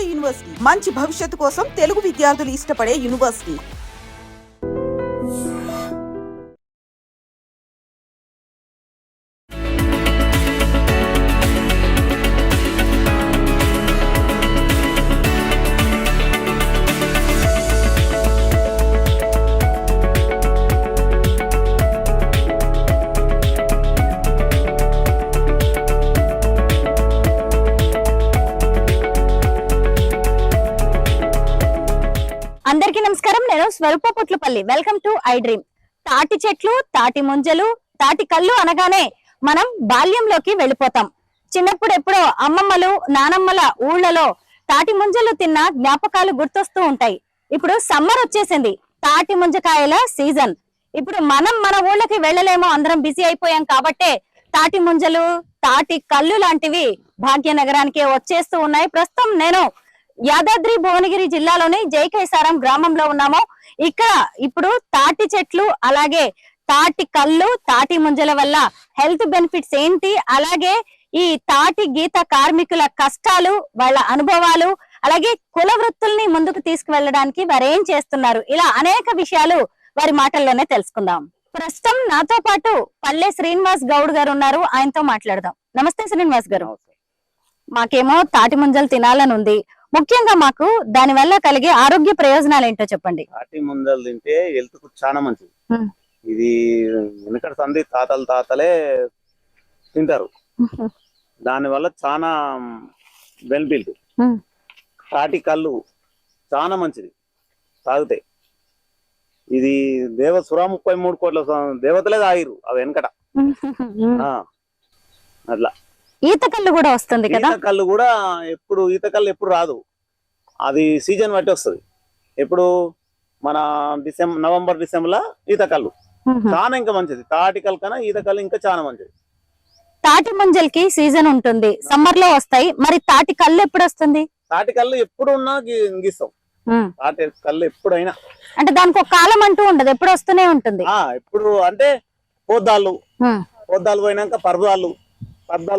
నాడు యూనివర్సిటీ మంచి భవిష్యత్తు కోసం తెలుగు విద్యార్థులు ఇష్టపడే యూనివర్సిటీ. అందరికీ నమస్కారం. నేను Swarupa Putlapalli. Welcome to I dream. తాటి చెట్లు, తాటి ముంజలు, తాటి కళ్ళు అనగానే మనం బాల్యంలోకి వెళ్ళిపోతాం. చిన్నప్పుడు ఎప్పుడో అమ్మమ్మలు నానమ్మల ఊళ్ళలో తాటి ముంజలు తిన్న జ్ఞాపకాలు గుర్తొస్తూ ఉంటాయి. ఇప్పుడు సమ్మర్ వచ్చేసింది, తాటి ముంజకాయల సీజన్. ఇప్పుడు మనం మన ఊళ్ళకి వెళ్ళలేమో, అందరం బిజీ అయిపోయాం కాబట్టే తాటి ముంజలు, తాటి కళ్ళు లాంటివి భాగ్యనగరానికి వచ్చేస్తూ ఉన్నాయి. ప్రస్తుతం నేను యాదాద్రి భువనగిరి జిల్లాలోని జైకైసారం గ్రామంలో ఉన్నాము. ఇక్కడ ఇప్పుడు తాటి చెట్లు, అలాగే తాటి కళ్ళు, తాటి ముంజల వల్ల హెల్త్ బెనిఫిట్స్ ఏంటి, అలాగే ఈ తాటి గీత కార్మికుల కష్టాలు, వాళ్ళ అనుభవాలు, అలాగే కుల వృత్తుల్ని ముందుకు తీసుకువెళ్ళడానికి వారు ఏం చేస్తున్నారు, ఇలా అనేక విషయాలు వారి మాటల్లోనే తెలుసుకుందాం. ప్రస్తుతం నాతో పాటు పల్లె శ్రీనివాస్ గౌడ్ గారు ఉన్నారు, ఆయనతో మాట్లాడదాం. నమస్తే శ్రీనివాస్ గారు. మాకేమో తాటి ముంజలు తినాలని ఉంది, ముఖ్యంగా మాకు దాని వల్ల కలిగే ఆరోగ్య ప్రయోజనాలు ఏంటో చెప్పండి. తాటి ముంజలు తింటే హెల్త్ కు చాలా మంచిది. ఇది వెనకటి సంది తాతలే తింటారు, దాని వల్ల చాలా బెనిఫిట్. తాటి కళ్ళు చాలా మంచిది తాగితే. ఇది 133 కోట్ల దేవతలే తాగిరు అవి వెనకట. అట్లా ఈత కళ్ళు కూడా వస్తుంది కదా. ఈత కళ్ళు కూడా ఎప్పుడు రాదు, అది సీజన్ బట్టి వస్తుంది. ఎప్పుడు మన నవంబర్ డిసెంబర్ లో ఈత కళ్ళు చాలా ఇంకా మంచిది. తాటి కళ్ళు కన్నా ఈత కళ్ళు ఇంకా చాలా మంచిది. తాటి ముంజలకి సీజన్ ఉంటుంది, సమ్మర్ లో వస్తాయి. మరి తాటి కళ్ళు ఎప్పుడు వస్తుంది? తాటి కళ్ళు ఎప్పుడు ఉన్నా గీస్తాం. తాటి కళ్ళు ఎప్పుడైనా, అంటే దానికి ఒక కాలం అంటూ ఉండదు, ఎప్పుడు వస్తూనే ఉంటుంది. ఎప్పుడు అంటే పొద్దాళ్ళు పోయినాక పర్దాళ్ళు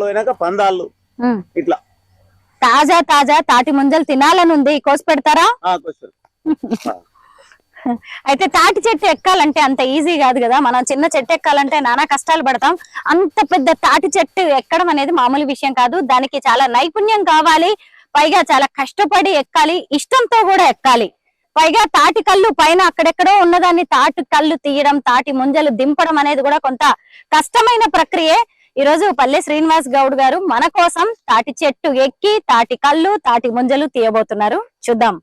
పోయినాక పందాళ్ళు, ఇట్లా తాజా తాటి ముంజలు తినాలని ఉంది, కోసి పెడతారా? అయితే తాటి చెట్టు ఎక్కాలంటే అంత ఈజీ కాదు కదా. మనం చిన్న చెట్టు ఎక్కాలంటే నానా కష్టాలు పడతాం. అంత పెద్ద తాటి చెట్టు ఎక్కడం అనేది మామూలు విషయం కాదు. దానికి చాలా నైపుణ్యం కావాలి, పైగా చాలా కష్టపడి ఎక్కాలి, ఇష్టంతో కూడా ఎక్కాలి. పైగా తాటి కళ్ళు పైన అక్కడెక్కడో ఉన్నదాన్ని తాటి కళ్ళు తీయడం, తాటి ముంజలు దింపడం అనేది కూడా కొంత కష్టమైన ప్రక్రియే. ఈ రోజు పల్లె శ్రీనివాస్ గౌడ్ గారు మన కోసం తాటి చెట్టు ఎక్కి తాటి కళ్ళు, తాటి ముంజలు తీయబోతున్నారు. చూద్దాం.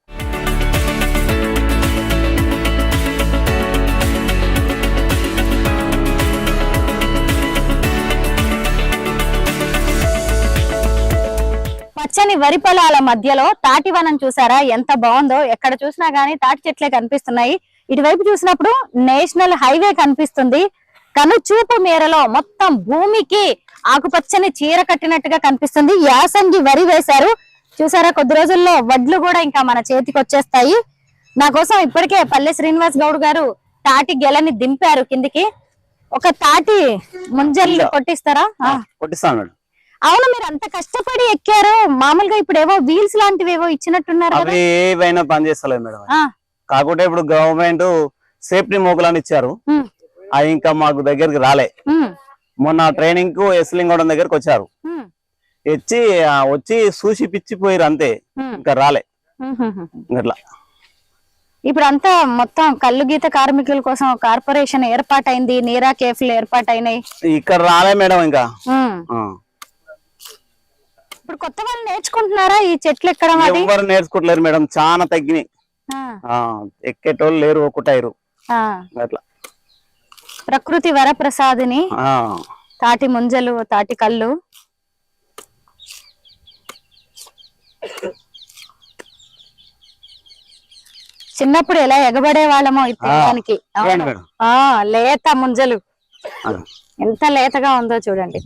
పచ్చని వరి పొలాల మధ్యలో తాటి వనం చూసారా, ఎంత బాగుందో. ఎక్కడ చూసినా గానీ తాటి చెట్లే కనిపిస్తున్నాయి. ఇటువైపు చూసినప్పుడు నేషనల్ హైవే కనిపిస్తుంది. కను చూపు మేరలో మొత్తం భూమికి ఆకుపచ్చని చీర కట్టినట్టుగా కనిపిస్తుంది. యాసంగి వరి వేశారు చూసారా. కొద్ది రోజుల్లో వడ్లు కూడా ఇంకా మన చేతికి వచ్చేస్తాయి. నా కోసం ఇప్పటికే పల్లె శ్రీనివాస్ గౌడ్ గారు తాటి గెలని దింపారు కిందికి. ఒక తాటి ముంజల్ని కొట్టిస్తారా? కొట్టిస్తాను. అవును, మీరు అంత కష్టపడి ఎక్కారు. మామూలుగా ఇప్పుడు ఏవో వీల్స్ లాంటివి ఏవో ఇచ్చినట్టున్నారు. అవి ఏవైనా పని చేస్తలేదు మేడం. కాకుంటే ఇప్పుడు గవర్నమెంట్ సేఫ్టీ మోకులని ఇచ్చారు, అవి ఇంకా మాకు దగ్గరికి రాలే. మొన్న ట్రైనింగ్ కు ఎస్లింగూడెం దగ్గరకు వచ్చారు, వచ్చి చూసి పిచ్చిపోయారు అంతే, ఇంకా రాలే. అట్లా ఇప్పుడు అంతా మొత్తం కళ్ళు గీత కార్మికుల కోసం కార్పొరేషన్ ఏర్పాటైంది, నీరా కేఫ్లు ఏర్పాటైనాయి. ఇక్కడ రాలే మేడం. ఇంకా ఇప్పుడు కొత్త వాళ్ళు నేర్చుకుంటున్నారా ఈ చెట్లు ఎక్కడం? ఎవరు నేర్చుకుంటలేరు మేడం, చాలా తగ్గినాయి. ఎక్కేటోళ్ళు లేరు, ఒకటైరు. అట్లా ప్రకృతి వరప్రసాదిని తాటి ముంజలు, తాటి కళ్ళు. చిన్నప్పుడు ఎలా ఎగబడే వాళ్ళమో ఇతనికి. లేత ముంజలు ఎంత లేతగా ఉందో చూడండి.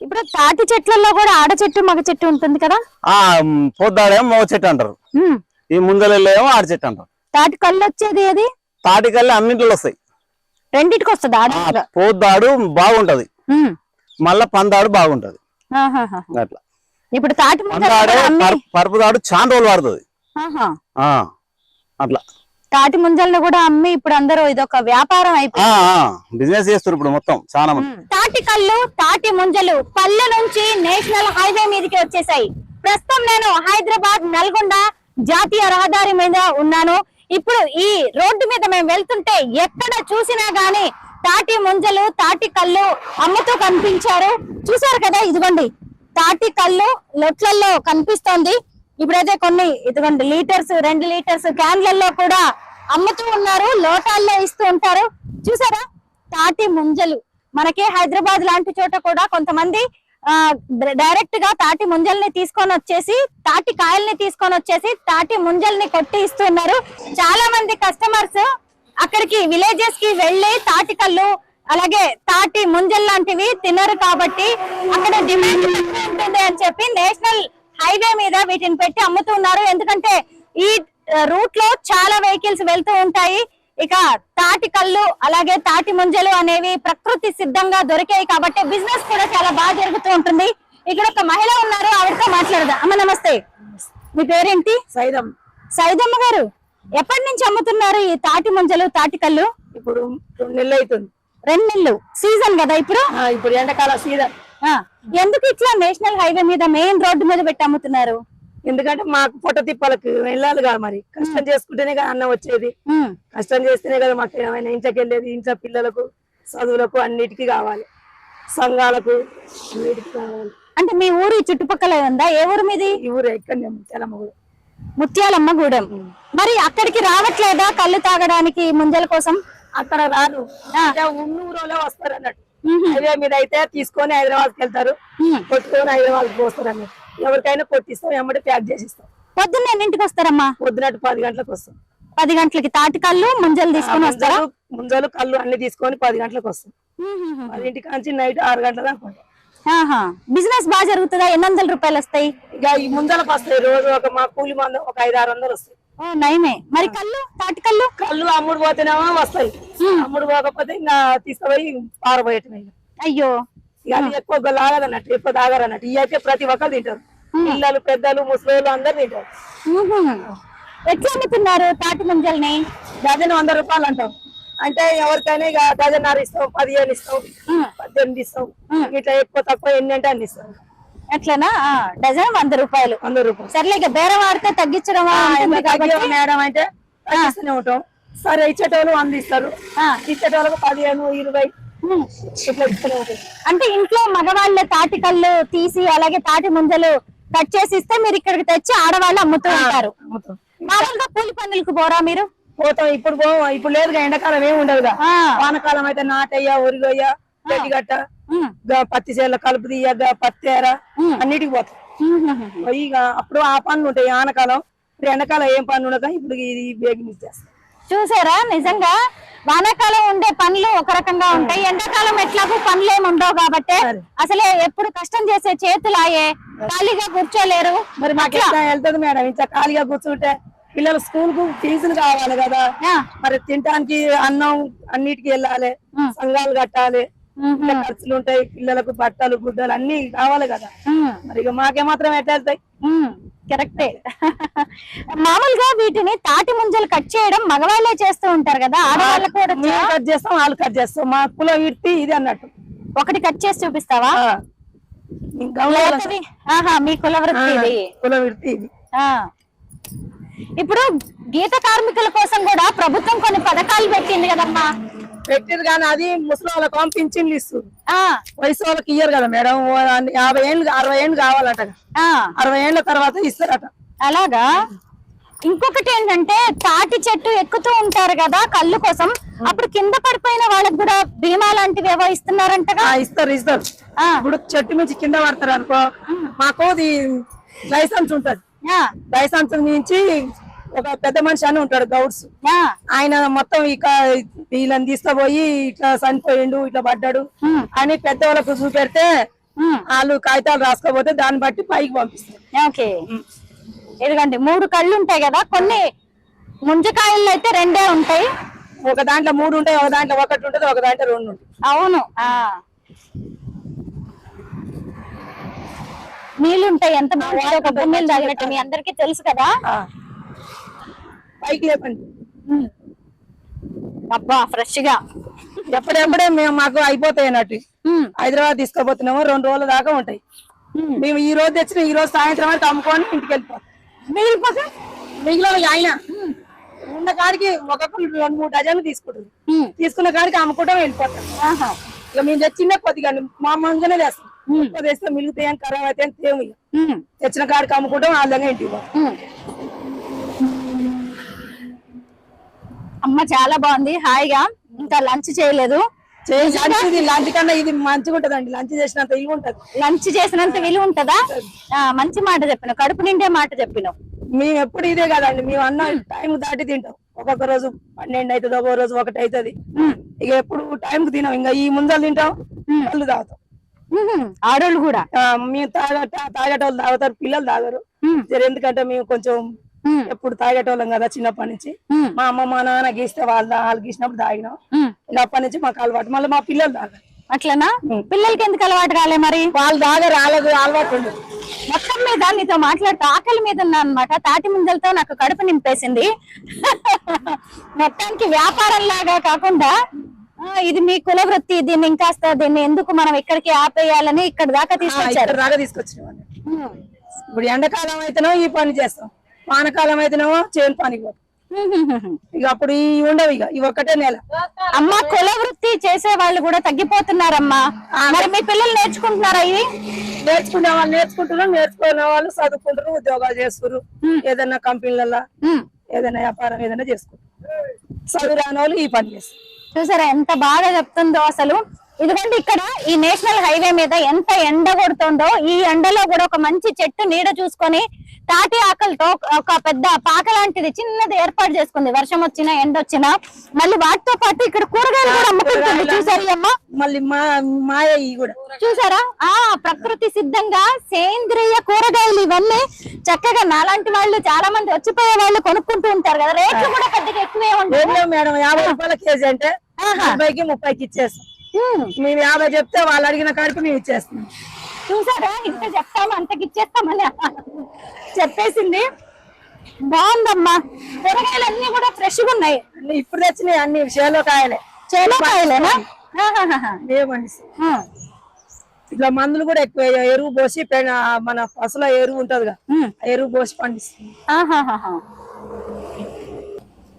ఇప్పుడు తాటి చెట్లలో కూడా ఆడ చెట్టు మగ చెట్టు ఉంటుంది కదా. పొద్దాడేమో మగ చెట్టు అంటారు, ఈ ముంజలలో ఏమో ఆడ చెట్టు అంటారు. తాటి కళ్ళు వచ్చేది ఏది? తాటి కళ్ళు అన్నింటిలో వస్తాయి, రెండింటికి వస్తుంది. పోద్దాడు బాగుంటది, మళ్ళా పందాడు బాగుంటది. అట్లా ఇప్పుడు తాటి ముంజలు మందాడే కూడా అమ్మి- పరుపు తాడు చాలా రోజులు వాడుతుంది. ఆహా. అట్లా తాటి ముంజలను కూడా అమ్మి ఇప్పుడు అందరూ ఇదొక వ్యాపారం అయిపోయింది. బిజినెస్ చేస్తారు ఇప్పుడు మొత్తం చాలా మంది. తాటి కళ్ళు తాటి ముంజలు పల్లె నుంచి నేషనల్ హైవే మీదకి వచ్చేసాయి. ప్రస్తుతం నేను హైదరాబాద్ నల్గొండ జాతీయ రహదారి మీద ఉన్నాను. ఇప్పుడు ఈ రోడ్డు మీద మేము వెళ్తుంటే ఎక్కడ చూసినా గానీ తాటి ముంజలు తాటి కళ్ళు అమ్ముతూ కనిపించారు. చూసారు కదా, ఇదిగోండి తాటి కళ్ళు లొట్లలో కనిపిస్తోంది. ఇప్పుడైతే కొన్ని ఇదిగోండి లీటర్స్ 2 లీటర్స్ క్యాన్లలో కూడా అమ్ముతూ ఉన్నారు, లోటాల్లో ఇస్తూ ఉంటారు. చూసారా తాటి ముంజలు. మనకి హైదరాబాద్ లాంటి చోట కూడా కొంతమంది డైరెక్ట్ గా తాటి ముంజల్ని తీసుకొని వచ్చేసి తాటి కాయల్ని తీసుకొని వచ్చేసి తాటి ముంజల్ని కొట్టి ఇస్తున్నారు. చాలా మంది కస్టమర్స్ అక్కడికి విలేజెస్ కి వెళ్లి తాటి కళ్ళు అలాగే తాటి ముంజల్ లాంటివి తినరు కాబట్టి అక్కడ డిమాండ్ ఉంటుంది అని చెప్పి నేషనల్ హైవే మీద వీటిని పెట్టి అమ్ముతున్నారు. ఎందుకంటే ఈ రూట్ లో చాలా వెహికల్స్ వెళ్తూ ఉంటాయి. ఇక తాటి కళ్ళు అలాగే తాటి ముంజలు అనేవి ప్రకృతి సిద్ధంగా దొరికాయి కాబట్టి బిజినెస్ కూడా చాలా బాగా జరుగుతూ ఉంటుంది. ఇక్కడ ఒక మహిళ ఉన్నారు, ఆవిడతో మాట్లాడదాం. అమ్మ నమస్తే, మీ పేరేంటి? సైదమ్మ. సైదమ్మ గారు, ఎప్పటి నుంచి అమ్ముతున్నారు ఈ తాటి ముంజలు తాటి కళ్ళు? ఇప్పుడు 2 నెలలు అవుతుంది. 2 నెలలు సీజన్ కదా ఇప్పుడు? ఇప్పుడు ఎండాకాల సీజన్. ఎందుకు ఇట్లా నేషనల్ హైవే మీద మెయిన్ రోడ్డు మీద పెట్టి అమ్ముతున్నారు? ఎందుకంటే మాకు పొట్ట తిప్పలకు వెళ్ళాలి కదా, మరి కష్టం చేసుకుంటేనే కదా అన్నం వచ్చేది. కష్టం చేస్తేనే కదా మాకు ఏమైనా ఇంట్లోకి వెళ్ళేది. ఇంట్లో పిల్లలకు చదువులకు అన్నిటికీ కావాలి, సంఘాలకు అన్నిటికీ కావాలి. అంటే మీ ఊరు ఈ చుట్టుపక్కల ఉందా? ఏ ఊరు మీది? ఈ ఊరు ఎక్కడ తెలమగూడెం. ముత్యాలమ్మ గూడెం. మరి అక్కడికి రావట్లేదా కళ్ళు తాగడానికి ముంజల కోసం? అక్కడ రాను, ఉన్నూరులో వస్తారు అన్నట్టు. హైవే మీద అయితే తీసుకొని హైదరాబాద్కి వెళ్తారు, కొట్టుకొని హైదరాబాద్ పోస్తారు అన్నట్టు. ఎవరికైనా కొట్టిస్తాం, ఎమ్మటి ప్యాక్ చేసి ఇస్తాం. పొద్దున్న ఎన్నింటికి వస్తారమ్మా? పొద్దునట్టు 10 గంటలకు వస్తాం. 10 గంటలకి తాటి కళ్ళు ముంజలు తీసుకొని వస్తారా? ముంజలు కళ్ళు అన్ని తీసుకొని 10 గంటలకు వస్తాం. 10 నుంచి నైట్ 6 గంటల దాకా ఉంటాం. బిజినెస్ బాగా జరుగుతుందా? 800 రూపాయలు వస్తాయి. ఇక ఈ ముందలకు వస్తాయి రోజు ఒక మా కూలి మంది ఒక 500-600 వస్తాయి. నయమే. మరి కళ్ళు తాటి కళ్ళు కళ్ళు అమ్ముడు పోతేనేమో వస్తాయి, అమ్ముడు పోకపోతే ఇంకా తీసుకుపోయి పారబోయటమే. అయ్యో, ఇక అది ఎక్కువ లాగదన్నట్టు, ఎక్కువ తాగారన్నట్టు. ఇవి అయితే ప్రతి ఒక్కరు తింటారు, పిల్లలు పెద్దలు ముసలి అందరు తింటారు. ఎట్లా అమ్ముతున్నారు తాటి ముంజల్ని? డజన్ 100 రూపాయలు అంటాం. అంటే ఎవరికైనా ఇక డజన్ ఇస్తాం, 15 ఇస్తాం, 18 ఇస్తాం. ఇట్లా ఎక్కువ తక్కువ ఎన్ని అంటే అన్ని ఇస్తాం. ఎట్లనా? డజన్ 100 రూపాయలు. 100 రూపాయలు. సర్లే, ఇక బేరం ఆడితే తగ్గించడం మేడం అంటే తగ్గిస్తూనే ఉంటాం. సరే ఇచ్చేటోళ్ళు 100 ఇస్తారు, ఇచ్చేటోళ్ళకు 15, 20 ఇట్లా ఇస్తూనే ఉంటాయి. అంటే ఇంట్లో మగవాళ్ళ తాటి కళ్ళు తీసి అలాగే తాటి ముంజలు కట్ చేసి ఇస్తే మీరు ఇక్కడికి తెచ్చి ఆడవాళ్ళు అమ్ముతూ ఉంటారు. మామూలుగా కూలి పనులకు పోరా మీరు? పోతాం. ఇప్పుడు ఇప్పుడు లేదుగా, ఎండాకాలం ఏమి ఉండదుగా. వానకాలం అయితే నాటయ్య, ఒరిగొయ్య, గడ్డిగట్ట, పత్తి చేల కలుపు తీయ, పత్తేర అన్నిటికి పోతాం. ఇక అప్పుడు ఆ పనులు ఉంటాయి. ఆనకాలం, ఇప్పుడు ఎండాకాలం ఏం పనులు ఉండక ఇప్పుడు ఇది బేగిని చేస్తాం. చూసారా, నిజంగా వానాకాలం ఉండే పనులు ఒక రకంగా ఉంటాయి, ఎండాకాలం ఎట్లాగూ పనులు ఏమి ఉండవు కాబట్టి అసలే ఎప్పుడు కష్టం చేసే చేతులాయే, ఖాళీగా కూర్చోలేరు. మరి మాకు వెళ్తుంది మేడం, ఇంత ఖాళీగా కూర్చుంటే పిల్లలు స్కూల్ కు ఫీజులు కావాలి కదా, మరి తినడానికి అన్నం అన్నిటికి వెళ్ళాలి, సంఘాలు కట్టాలి, ఖర్చులు ఉంటాయి, పిల్లలకు బట్టలు గుడ్డలు అన్ని కావాలి కదా. మరి ఇక మాకేమాత్రం ఎట్లా వెళ్తాయి? కరెక్టే. మామూలుగా వీటిని తాటి ముంజలు కట్ చేయడం మగవాళ్ళే చేస్తూ ఉంటారు కదా, ఆడవాళ్ళు కూడా కట్ చేస్తాం, వాళ్ళు కట్ చేస్తాం. మా కుల విడితే ఇది అన్నట్టు. ఒకటి కట్ చేసి చూపిస్తావా? మీ కుల వృత్తి ఇది. కుల విడితే ఇది. ఇప్పుడు గీత కార్మికుల కోసం కూడా ప్రభుత్వం కొన్ని పథకాలు పెట్టింది కదమ్మా. పెట్టింది కానీ అది ముసలి వాళ్ళకు పింఛన్లు ఇస్తారు, వయసు వాళ్ళకి ఇయ్యరు కదా మేడం. 50 ఏళ్ళు 60 ఏళ్ళు కావాలట, 60 ఏళ్ళ తర్వాత ఇస్తారట. అలాగా. ఇంకొకటి ఏంటంటే తాటి చెట్టు ఎక్కుతూ ఉంటారు కదా కళ్ళు కోసం, అప్పుడు కింద పడిపోయిన వాళ్ళకి కూడా బీమా లాంటివి ఏవో ఇస్తున్నారంటగా? ఇస్తారు. ఇప్పుడు చెట్టు నుంచి కింద పడతారు అనుకో, మాకు లైసెన్స్ ఉంటది. లైసెన్స్ నుంచి ఒక పెద్ద మనిషి అని ఉంటాడు, గౌడ్స్. ఆయన మొత్తం ఇక వీళ్ళని తీసుకుపోయి ఇట్లా చనిపోయిండు, ఇట్లా పడ్డాడు అని పెద్దవాళ్ళకు చూపెడితే వాళ్ళు కాగితాలు రాసుకోపోతే దాన్ని బట్టి పైకి పంపిస్తారు. ఓకే. ఎందుకంటే 3 కళ్ళు ఉంటాయి కదా, కొన్ని ముంజకాయలు అయితే 2 ఉంటాయి. ఒక దాంట్లో 3 ఉంటాయి, ఒక దాంట్లో 1 ఉంటుంది, ఒక దాంట్లో 2 ఉంటాయి. అవును. నీళ్లు ఉంటాయి, ఎంత బాగుంటుందో కొబ్బరి నీళ్ళు తాగినట్టు మీ అందరికీ తెలుసు కదా. పైకి లేపండి. అబ్బా ఫ్రెష్ గా ఎప్పుడెప్పుడే మేము మాకు అయిపోతాయి అన్నట్టు. హైదరాబాద్ తీసుకోబోతున్నాము, 2 రోజుల దాకా ఉంటాయి. మేము ఈ రోజు తెచ్చిన ఈ రోజు సాయంత్రం వరకు అమ్ముకొని ఇంటికి వెళ్ళిపోతాం. మిగిలిన ఆయన ఉన్న కాడికి ఒక్కొక్కరు 2-3 డజన్లు తీసుకుంటారు. తీసుకున్న కాడికి అమ్ముకుంటాం, వెళ్ళిపోతాం. ఇక మేము తెచ్చిన కొద్దిగా మామూలుగానే తెస్తాం. తెస్తే మిగులుతాయి అని ఖరాబ్ అయితే ఏమి తెచ్చిన కాడికి అమ్ముకుంటాం, ఆళ్ళంగా ఇంటికి పోతాం. అమ్మ చాలా బాగుంది, హాయిగా. ఇంకా లంచ్ చేయలేదు. లంచ్ కన్నా ఇది మంచిగా ఉంటదండి. లంచ్ చేసినంత ఇవి ఉంటది. లంచ్ చేసినంత విలువ ఉంటదా? మంచి మాట చెప్పినావు, కడుపు నిండే మాట చెప్పినావు. మేము ఎప్పుడు ఇదే కదండి, మేము అన్న టైం దాటి తింటాం. ఒక్కొక్క రోజు 12 అవుతుంది, ఒక్కొక్క రోజు 1 అవుతుంది. ఇక ఎప్పుడు టైం కు తినాం. ఇంకా ఈ ముందలు తింటాం, కళ్ళు తాగుతాం. ఆడోళ్ళు కూడా మేము తాగేటోళ్ళు తాగుతారు, పిల్లలు తాగరు. ఎందుకంటే మేము కొంచెం ఎప్పుడు తాగేటోళ్ళం కదా చిన్నప్పటి నుంచి. మా అమ్మ మా నాన్న గీస్తే వాళ్ళు గీసినప్పుడు తాగినాం. ఇంకా అప్పటి నుంచి మాకు అలవాటు. మళ్ళీ మా పిల్లలు తాగరు. అట్లనా? పిల్లలకి ఎందుకు అలవాటు రాలే మరి? వాళ్ళు తాగరు, రాలేదు, అలవాటు ఉండదు. మొత్తం మీద నీతో మాట్లాడుతూ ఆకలి మీద ఉన్నా అనమాట. తాటి ముంజలతో నాకు కడుపు నింపేసింది. మొత్తానికి వ్యాపారం లాగా కాకుండా ఇది మీ కుల వృత్తి, దీన్ని ఇంకాస్త దీన్ని ఎందుకు మనం ఇక్కడికి ఆపేయాలని ఇక్కడ దాకా తీసుకొచ్చిన. ఇప్పుడు ఎండాకాలం అయితేనో ఈ పని చేస్తాం, వానకాలం అయితేనేమో చేను పనికి పోతాం. ఇక అప్పుడు ఉండవు, ఇక ఇవి ఒక్కటే నెల. అమ్మ కుల వృత్తి చేసే వాళ్ళు కూడా తగ్గిపోతున్నారమ్మా. మరి మీ పిల్లలు నేర్చుకుంటున్నారా? ఇది నేర్చుకునే వాళ్ళు నేర్చుకుంటున్నారు, నేర్చుకునే వాళ్ళు చదువుకుంటారు, ఉద్యోగాలు చేస్తారు. ఏదైనా కంపెనీలలో ఏదైనా వ్యాపారం ఏదైనా చేసుకుంటారు. చదువు రాని వాళ్ళు ఈ పని చేస్తారు. చూసారా ఎంత బాగా చెప్తుందో అసలు. ఇదిగోండి ఇక్కడ ఈ నేషనల్ హైవే మీద ఎంత ఎండ కొడుతుందో, ఈ ఎండలో కూడా ఒక మంచి చెట్టు నీడ చూసుకొని తాటి ఆకలితో ఒక పెద్ద పాక లాంటిది చిన్నది ఏర్పాటు చేసుకుంది. వర్షం వచ్చినా ఎండ వచ్చినా మళ్ళీ వాటితో పాటు ఇక్కడ కూరగాయలు కూడా అమ్ముకుంటుంది. చూసారు అమ్మ, మళ్ళీ మాయ కూడా చూసారా? ప్రకృతి సిద్ధంగా సేంద్రియ కూరగాయలు ఇవన్నీ చక్కగా నాలాంటి వాళ్ళు చాలా మంది వచ్చిపోయే వాళ్ళు కొనుక్కుంటూ ఉంటారు కదా. రేట్లు కూడా పెద్దగా ఎక్కువే ఉంటాయి మేడం. 50 రూపాయల కేజీ అంటే 40కి 30కి ఇచ్చేస్తాం. మేము 50 చెప్తే వాళ్ళు అడిగిన కాడికి మేము ఇచ్చేస్తాం. చూసారా ఇంత చెప్తాము అంతకి ఇచ్చేస్తామని చెప్పేసింది. బాగుందమ్మా, కూరగాయలు అన్ని కూడా ఫ్రెష్ గా ఉన్నాయి. ఇప్పుడు తెచ్చినాయి అన్ని చేలో కాయలే. చేలో కాయలేనా? ఏమండి ఇట్లా మందులు కూడా ఎక్కువ ఎరువు పోసి మన పసుల ఎరువు ఉంటదిగా, ఎరువు పోసి పండిస్తుంది.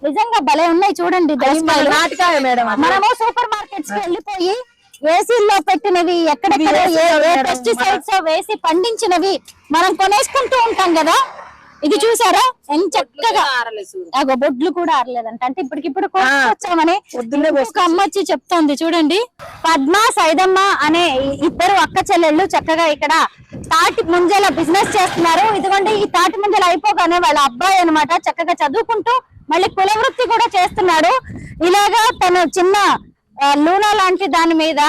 నిజంగా భలే ఉన్నాయి చూడండి దోసకాయలు. నాటికాయ మేడం. మనము సూపర్ మార్కెట్స్ కి వెళ్ళిపోయి ఏసీల్లో పెట్టినవి ఎక్కడెక్కడ పెస్టిసైడ్స్ వేసి పండించినవి మనం కొనేసుకుంటూ ఉంటాం కదా. ఇది చూసారా ఎంత చక్కగా బొడ్లు కూడా ఆరలేదంట. అంటే ఇప్పటికిప్పుడు వచ్చామని ఒక అమ్మ వచ్చి చెప్తోంది. చూడండి, పద్మ సైదమ్మ అనే ఇద్దరు అక్క చెల్లెళ్ళు చక్కగా ఇక్కడ తాటి ముంజల బిజినెస్ చేస్తున్నారు. ఇదిగోండి ఈ తాటి ముంజలు అయిపోగానే వాళ్ళ అబ్బాయి అన్నమాట చక్కగా చదువుకుంటూ మళ్ళీ కుల వృత్తి కూడా చేస్తున్నాడు. ఇలాగా తను చిన్న లూనా లాంటి దాని మీద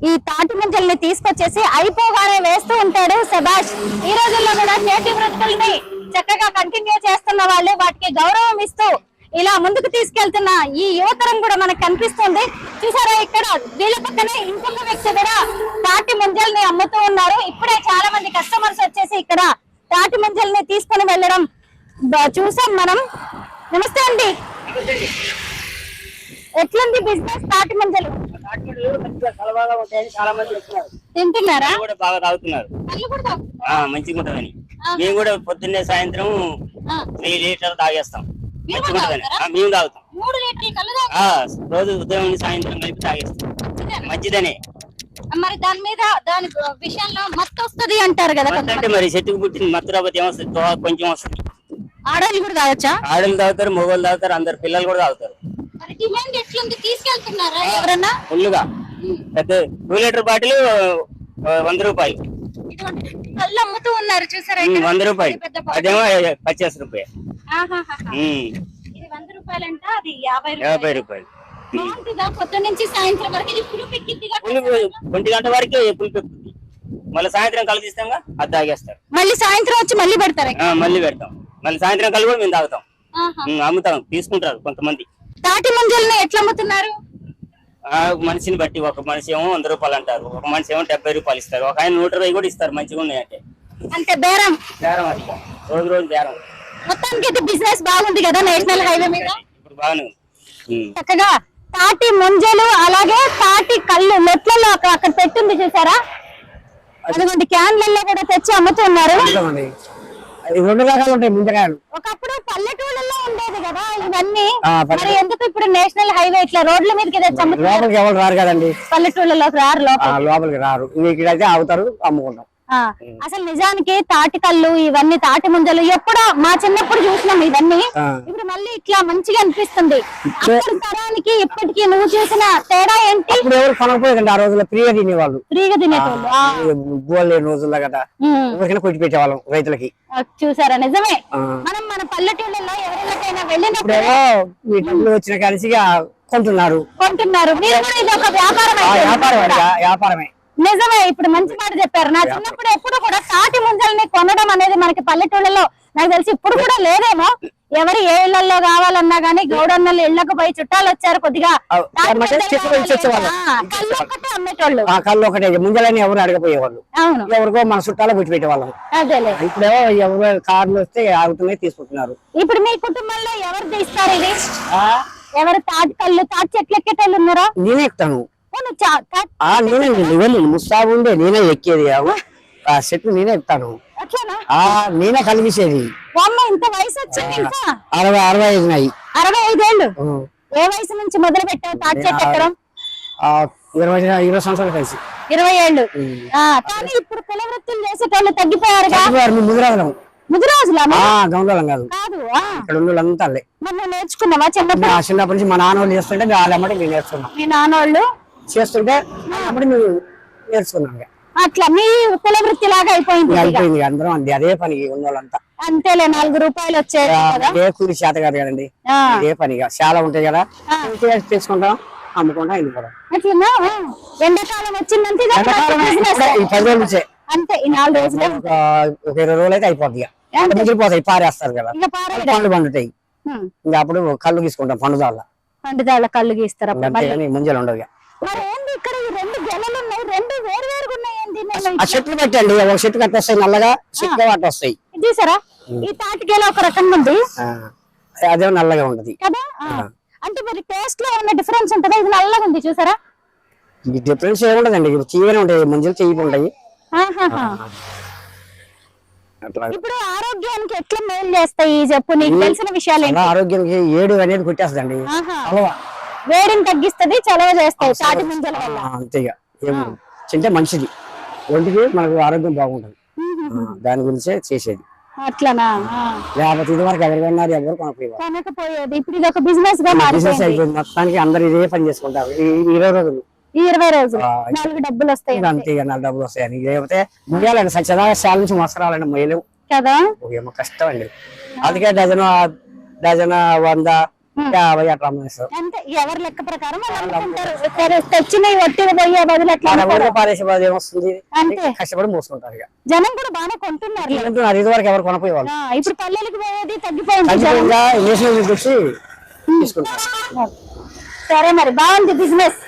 ఈ తాటి ముంజల్ని తీసుకొచ్చేసి అయిపోగానే వేస్తూ ఉంటాడు. శభాష్. ఈ రోజుల్లో కూడా చేతి వృత్తుల్ని చక్కగా కంటిన్యూ చేస్తున్న వాళ్ళే వాటికి గౌరవం ఇస్తూ ఇలా ముందుకు తీసుకెళ్తున్న ఈ యువతరం కూడా మనకు కనిపిస్తుంది. చూసారా ఇక్కడ వీళ్ళ పక్కనే ఇంకొక వ్యక్తి కూడా తాటి ముంజల్ని అమ్ముతూ ఉన్నారు. ఇప్పుడే చాలా మంది కస్టమర్స్ వచ్చేసి ఇక్కడ తాటి ముంజల్ని తీసుకుని వెళ్ళడం చూసాం మనం. నమస్తే అండి, ఎట్లుంది బిజినెస్ తాటి ముంజలు? తింటున్నారా? బాగా తాగుతున్నారు, మంచిగా ఉంటదని. మేము కూడా పొద్దున్నే సాయంత్రం 3 లీటర్లు తాగేస్తాం. మంచిగా ఉంటదని మేము తాగుతాం. రోజు ఉదయం సాయంత్రం కలిపి తాగేస్తాం, మంచిదనే. మరి దాని మీద దాని విషయంలో మత్తు వస్తుంది అంటారు కదా. అంటే మరి చెట్టుకు పుట్టిన మత్తు రాబోతే ఏమొస్తుంది? కొంచెం వస్తుంది. ఆడవాళ్ళు కూడా తాగొచ్చా? ఆడలు తాగుతారు, మగవాళ్ళు తాగుతారు, అందరు పిల్లలు కూడా తాగుతారు. తీసుకెళ్తున్నారా ఎవరన్నా? ఫుల్లుగా పెద్ద 2 లీటర్ బాటిల్ 100 రూపాయలు కళ్ళు అమ్ముతూ ఉన్నారు. చూసారా 100 రూపాయలు, అదేమో 50 రూపాయలు. ఇది 100 రూపాయలంట, అది 50 రూపాయలు. పొద్దు నుంచి సాయంత్రం వరకు ఇది పులుపు ఎక్కిద్దిగా. 1 గంట వరకు పులుపు ఎక్కుద్ది. మళ్ళీ సాయంత్రం కళ్ళు తీస్తాం, అది తాగేస్తారు. మళ్ళీ సాయంత్రం వచ్చి మళ్ళీ పెడతారు. మళ్ళీ పెడతాం, మళ్ళీ సాయంత్రం కళ్ళు కూడా మేము తాగుతాం, అమ్ముతాం, తీసుకుంటారు కొంతమంది. తాటి ముంజల్ని ఎట్లా అమ్ముతున్నారు? మనిషిని బట్టి ఒక మనిషి ఏమో 100 రూపాయలు అంటారు, ఒక మనిషి ఏమో 70 రూపాయలు ఇస్తారు, ఒక ఆయన 120 కూడా ఇస్తారు. మంచిగా ఉన్నాయంటే అంటే బేరం బేరం అది రోజు రోజు బేరం. మొత్తానికి అయితే బిజినెస్ బాగుంది కదా నేషనల్ హైవే మీద. ఇప్పుడు బాగానే ఉంది. చక్కగా తాటి ముంజలు అలాగే తాటి కళ్ళు నెట్లలో అక్కడ పెట్టింది చూసారా, అదిగోండి క్యాన్లలో కూడా తెచ్చి అమ్ముతున్నారు. రెండు రకాలు ఉంటాయి ముంజకాయలు. ఒకప్పుడు పల్లెటూళ్ళలో ఉండేది కదా ఇవన్నీ, మరి ఎందుకు ఇప్పుడు నేషనల్ హైవే ఇట్లా రోడ్ల మీదకి తెచ్చి అమ్ముతున్నారు? లోపలికి ఎవరు రారు కదండి, పల్లెటూళ్ళలోకి రారు, లోపలికి రారు. ఇక్కడైతే ఆగుతారు, అమ్ముకుంటాం. అసలు నిజానికి తాటి కళ్ళు ఇవన్నీ తాటి ముంజలు ఎప్పుడో మా చిన్నప్పుడు చూసినాం ఇవన్నీ. ఇప్పుడు మళ్ళీ ఇట్లా మంచిగా అనిపిస్తుంది. అప్పటి తరానికి ఇప్పటికి నువ్వు చూసిన తేడా ఏంటి? ఇప్పుడు ఎవరు కొనకపోయేదండి, ఆ రోజుల్లో ఫ్రీగా తినేవాళ్ళు, ఫ్రీగా తినేవాళ్ళు. బోల్ లేని రోజుల్లో కదా ఎవరికైనా కొట్టి పెట్టేవాళ్ళం రైతులకి. చూసారా, నిజమే. మనం మన పల్లెటూళ్ళలో ఎవరికైనా వెళ్ళినప్పుడు ఈ డబ్బులు వచ్చిన కలిసి కొంటున్నారు. మీరు కూడా ఇది ఒక వ్యాపారమే. నిజమే, ఇప్పుడు మంచి మాట చెప్పారు. నా చిన్నప్పుడు ఎప్పుడు కూడా తాటి ముంజల్ని కొనడం అనేది మనకి పల్లెటూళ్ళలో నాకు తెలిసి ఇప్పుడు కూడా లేదేమో. ఎవరు ఏ ఇళ్లలో కావాలన్నా గానీ గౌడన్నలు ఇళ్లకు పోయి చుట్టాలు వచ్చారు కొద్దిగా అమ్మేటోళ్ళు, కళ్ళు ఒకటే ముంజలని ఎవరు అడగపోయేవాళ్ళు. అవును, ఎవరికో మన చుట్టాలు కొట్టి పెట్టేవాళ్ళం. అదేలే. ఇప్పుడేమో ఎవరు కార్లు వస్తే ఆగుతున్నాయి, తీసుకుంటున్నారు. ఇప్పుడు మీ కుటుంబంలో ఎవరు తీస్తారు ఇది? ఎవరు తాటి కళ్ళు తాటి చెట్లు ఎక్కేటోళ్ళు ఉన్నారా? నేనే ఎక్కుతాను. నేనే ముస్తాబు ఉండే, నేనే ఎక్కేది. ఆ చెట్లు నేనే ఎక్కుతాను, నేనే కలిగిసేది. ఇంత వయసు వచ్చింది, 65 65 ఏళ్ళు. ఏ వయసు నుంచి మొదలు పెట్టావు తాటి చెట్టు ఎక్కడం? 20 సంవత్సరాలు కలిసి 20 ఏళ్ళు. కానీ ఇప్పుడు కుల వృత్తులు చేసేటోళ్ళు తగ్గిపోయారు. ముదిరాజులా? గౌండలం కాదు, ఇక్కడ ఉన్నోళ్ళంతా నేర్చుకున్నావా చిన్నప్పటి నుంచి? మా నాన్నోళ్ళు చేస్తుంటే వాళ్ళమ్మటి మేము నేర్చుకున్నాం. మీ నాన్నోళ్ళు చేస్తుంటే అప్పుడు మేము నేర్చుకున్నాం. అట్లా మీ కుల వృత్తి లాగా అయిపోయింది. అందరం అంది అదే పని ఉన్నోళ్ళంతా. అంతేలే, 4 రూపాయలు వచ్చేది. ఏ కూలి చేత కాదు కదండి, ఏ పనిగా చాలా ఉంటాయి కదా, తెచ్చుకుంటాం, అమ్ముకుంటాం, వెళ్ళిపోవడం. అట్లా ఎండాకాలం వచ్చిందంటే 10 రోజుల నుంచే అంతే. ఈ 4 రోజులు ఒక 20 రోజులు అయితే అయిపోద్ది. మిగిలిపోతాయి, పారేస్తారు కదా, పండ్లు పండుతాయి. ఇంకా అప్పుడు కళ్ళు తీసుకుంటాం, పండుదాళ్ళ కళ్ళు గీస్తారు. ముంజలు ఉండవు. ఇక్కడ 2 గెలలు ఉన్నాయి, 2 వేరువేరుగా ఉన్నాయి. ఆ చెట్లు పెట్టండి, ఒక చెట్టు కట్టొస్తాయి, నల్లగా చెట్లు వాటి వస్తాయి. చూసారా, ఈ తాటి గెల ఒక రకంగా ఉంది, అదే నల్లగా ఉంటది కదా. అంటే మరి టేస్ట్ లో ఏమైనా డిఫరెన్స్ ఉంటుందా? ఇది నల్లగా ఉంది చూసారా. డిఫరెన్స్ ఏముంటదండి, తీయగానే ఉంటాయి ముంజలు, తీయగా ఉంటాయి. ఇప్పుడు ఆరోగ్యానికి ఎట్లా మేలు చేస్తాయి చెప్పు, నీకు తెలిసిన విషయాలు? ఆరోగ్యానికి 7 అనేది కొట్టేస్తుందండి, వేడిని తగ్గిస్తుంది, చలవ చేస్తాయి తాటి ముంజల వల్ల. అంతేగా, తింటే మంచిది, ఒంటికి మనకు ఆరోగ్యం బాగుంటది, దాని గురించే చేసేది. అట్లానా? లేకపోతే ఇది వరకు ఎవరు కొన్నారు, ఎవరు కొనకపోయేది. ఇప్పుడు ఇది ఒక బిజినెస్ గా అయిపోయింది. మొత్తానికి అందరు ఇదే పని చేసుకుంటారు. 20 రోజులు 20 రోజులు 4 డబ్బులు వస్తాయి. అంతే, 4 డబ్బులు వస్తాయని. లేకపోతే ముయ్యాలండి, సత్యదాగా శాల నుంచి మోసరాలండి, మొయ్యలేవు కదా, ఏమో కష్టం అండి. అందుకే డజన్ 100, 50 అట్లా అమ్మేస్తారు. అంతే, ఎవరి లెక్క ప్రకారం తెచ్చినవి ఒట్టిగా పోయే బదులు అట్లా పారేసే బదులు ఏమొస్తుంది, కష్టపడి మోసుకుంటారు. ఇక జనం కూడా బాగా కొంటున్నారు. ఇది వరకు ఎవరు కొనపోయేవాళ్ళు, ఇప్పుడు పల్లెలకు పోయేది తగ్గిపోయింది, తీసుకుంటారు. సరే, మరి బాగుంది బిజినెస్,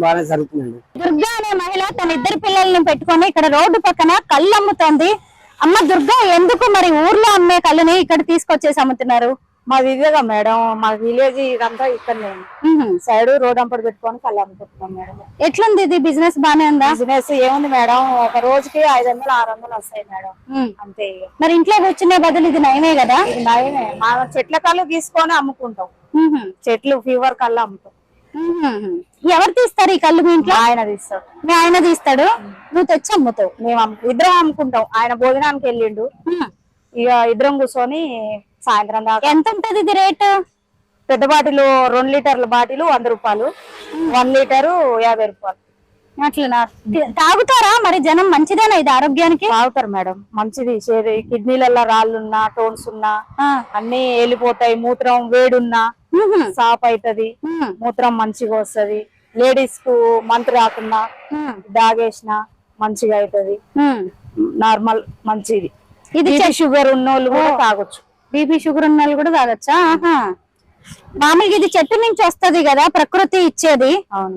బాగానే జరుగుతుందండి. దుర్గా అనే మహిళ తన 2 పిల్లల్ని పెట్టుకొని ఇక్కడ రోడ్డు పక్కన కళ్ళు అమ్ముతోంది. అమ్మ దుర్గా, ఎందుకు మరి ఊర్లో అమ్మే కళ్ళని ఇక్కడ తీసుకొచ్చేసి అమ్ముతున్నారు? మాది ఇదేగా మేడం, మా విలేజ్ ఇదంతా ఇక్కడ సైడ్ రోడ్ అంపడి పెట్టుకొని కళ్ళు అమ్ముకుంటున్నాం మేడం. ఎట్లుంది ఇది బిజినెస్? బానే ఉందా? బిజినెస్ ఏముంది మేడం, ఒక రోజుకి 500, 600 వస్తాయి మేడం, అంతే. మరి ఇంట్లో కూర్చునే బదులు ఇది నయమే కదా? నయమే, మా చెట్ల కళ్ళు తీసుకొని అమ్ముకుంటాం, చెట్లు ఫీవర్ కళ్ళు అమ్ముతాం. ఎవరు తీస్తారు ఈ కళ్ళు? మీ ఇంట్లో ఆయన తీస్తాడు. మీ ఆయన తీస్తాడు, నువ్వు తెచ్చి అమ్ముతావు? మేము ఇద్దరం అమ్ముకుంటాం. ఆయన భోజనానికి వెళ్ళిండు, ఇక ఇద్దరం కూర్చొని సాయంత్రం దాకా. ఎంత ఉంటది ఇది రేటు? పెద్ద బాటిల్ 2 లీటర్ల బాటిల్ 100 రూపాయలు, 1 లీటరు 50 రూపాయలు. అట్లా తాగుతారా మరి జనం? మంచిదేనా ఇది ఆరోగ్యానికి? తాగుతారు మేడం, మంచిది. కిడ్నీలలో రాళ్ళున్నా, టోన్స్ ఉన్నా అన్ని వెళ్ళిపోతాయి. మూత్రం వేడున్నా సాఫ్ అవుతుంది, మూత్రం మంచిగా వస్తది. లేడీస్ కు మంత్ రాకున్నా దాగేసిన మంచిగా అవుతుంది, నార్మల్ మంచిది. ఇది షుగర్ ఉన్నోళ్ళు కూడా తాగొచ్చు. బీపీ షుగర్ ఉన్న వాళ్ళు కూడా తాగొచ్చా? మామూలుగా ఇది చెట్టు నుంచి వస్తది కదా, ప్రకృతి ఇచ్చేది.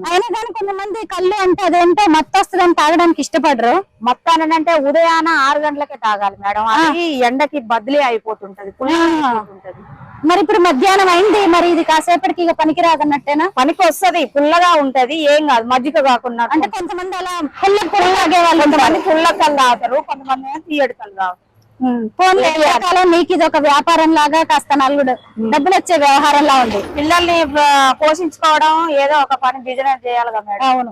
అయినా కానీ కొంతమంది కళ్ళు అంటే అదేంటో మత్తు వస్తుందని తాగడానికి ఇష్టపడరు. మొత్తాన్ని అంటే ఉదయాన 6 గంటలకే తాగాలి మేడం, అది ఎండకి బదిలీ అయిపోతుంటది, ఉంటది. మరి ఇప్పుడు మధ్యాహ్నం అయింది, మరి ఇది కాసేపటికి ఇక పనికి రాదన్నట్టేనా? పనికి వస్తది, పుల్లగా ఉంటది, ఏం కాదు, మజ్జిగ కాకుండా. అంటే కొంతమంది అలా పుల్ల తాగే వాళ్ళు, కొంతమంది పుల్ల కళ్ళు తాగుతారు, కొంతమంది తీయడి కళ్ళు తాగుతారు. నీకు ఇది ఒక వ్యాపారం లాగా కాస్త నలుగుడు డబ్బులు వచ్చే వ్యవహారంలా ఉంది. పిల్లల్ని పోషించుకోవడం ఏదో ఒక పని బిజినెస్ చేయాలి కదా మేడం. అవును.